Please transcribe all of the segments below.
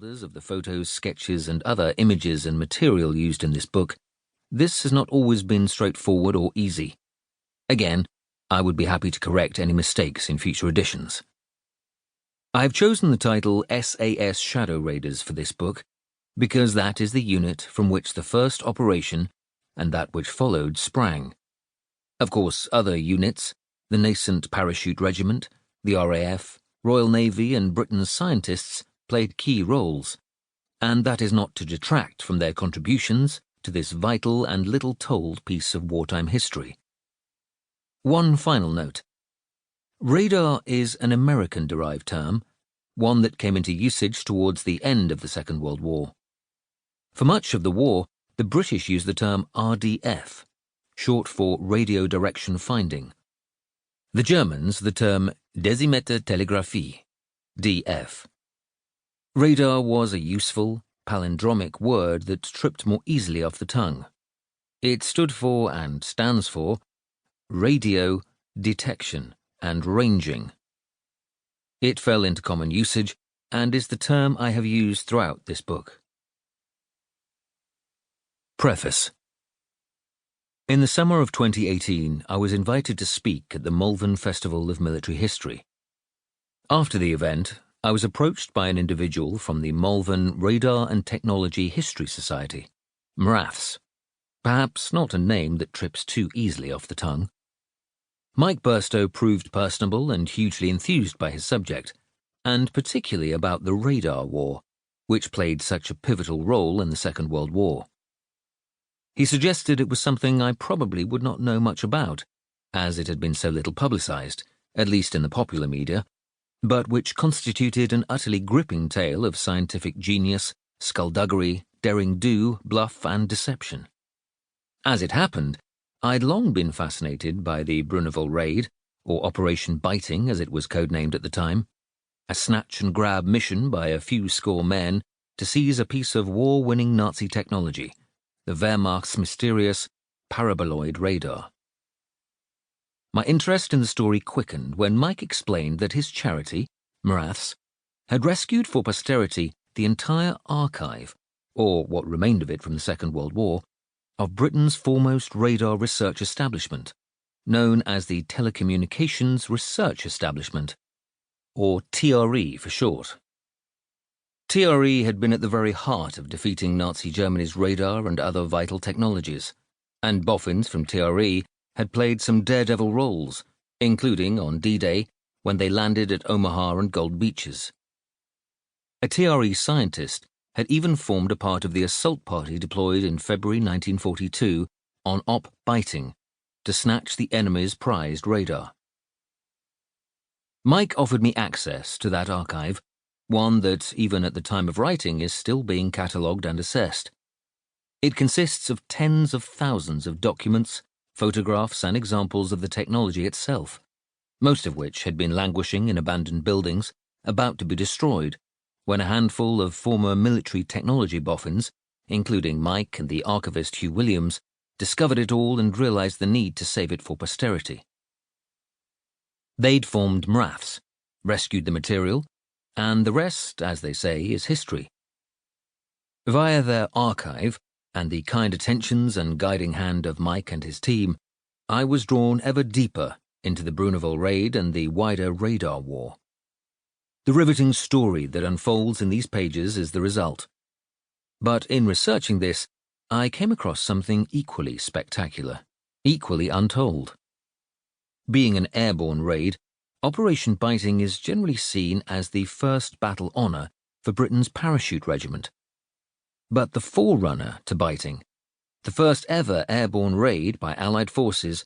holders of the photos, sketches, and other images and material used in this book, this has not always been straightforward or easy. Again, I would be happy to correct any mistakes in future editions. I have chosen the title SAS Shadow Raiders for this book because that is the unit from which the first operation and that which followed sprang. Of course, other units, the nascent Parachute Regiment, the RAF, Royal Navy, and Britain's scientists played key roles, and that is not to detract from their contributions to this vital and little-told piece of wartime history. One final note. Radar is an American-derived term, one that came into usage towards the end of the Second World War. For much of the war, the British used the term RDF, short for Radio Direction Finding. The Germans the term Desimeter Telegraphie, DF. Radar was a useful, palindromic word that tripped more easily off the tongue. It stood for, and stands for, radio, detection, and ranging. It fell into common usage and is the term I have used throughout this book. Preface. In the summer of 2018, I was invited to speak at the Malvern Festival of Military History. After the event, I was approached by an individual from the Malvern Radar and Technology History Society, MRATHS, perhaps not a name that trips too easily off the tongue. Mike Burstow proved personable and hugely enthused by his subject, and particularly about the radar war, which played such a pivotal role in the Second World War. He suggested it was something I probably would not know much about, as it had been so little publicized, at least in the popular media, but which constituted an utterly gripping tale of scientific genius, skullduggery, daring-do, bluff, and deception. As it happened, I'd long been fascinated by the Bruneval Raid, or Operation Biting as it was codenamed at the time, a snatch-and-grab mission by a few score men to seize a piece of war-winning Nazi technology, the Wehrmacht's mysterious paraboloid radar. My interest in the story quickened when Mike explained that his charity, MRATHS, had rescued for posterity the entire archive, or what remained of it from the Second World War, of Britain's foremost radar research establishment, known as the Telecommunications Research Establishment, or TRE for short. TRE had been at the very heart of defeating Nazi Germany's radar and other vital technologies, and boffins from TRE had played some daredevil roles, including on D-Day when they landed at Omaha and Gold Beaches. A TRE scientist had even formed a part of the assault party deployed in February 1942 on Op Biting to snatch the enemy's prized radar. Mike offered me access to that archive, one that, even at the time of writing, is still being catalogued and assessed. It consists of tens of thousands of documents, photographs, and examples of the technology itself, most of which had been languishing in abandoned buildings, about to be destroyed, when a handful of former military technology boffins, including Mike and the archivist Hugh Williams, discovered it all and realized the need to save it for posterity. They'd formed MRATHS, rescued the material, and the rest, as they say, is history. Via their archive, and the kind attentions and guiding hand of Mike and his team, I was drawn ever deeper into the Bruneval Raid and the wider radar war. The riveting story that unfolds in these pages is the result. But in researching this, I came across something equally spectacular, equally untold. Being an airborne raid, Operation Biting is generally seen as the first battle honour for Britain's Parachute Regiment. But the forerunner to Biting, the first ever airborne raid by Allied forces,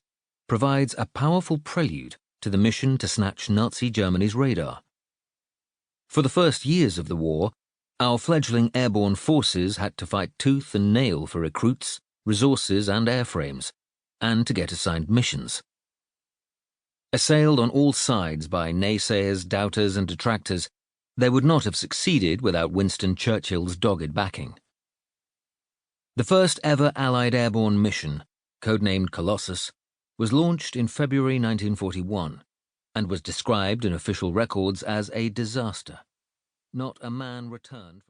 provides a powerful prelude to the mission to snatch Nazi Germany's radar. For the first years of the war, our fledgling airborne forces had to fight tooth and nail for recruits, resources, and airframes, and to get assigned missions. Assailed on all sides by naysayers, doubters, and detractors, they would not have succeeded without Winston Churchill's dogged backing. The first ever Allied airborne mission, codenamed Colossus, was launched in February 1941 and was described in official records as a disaster. Not a man returned from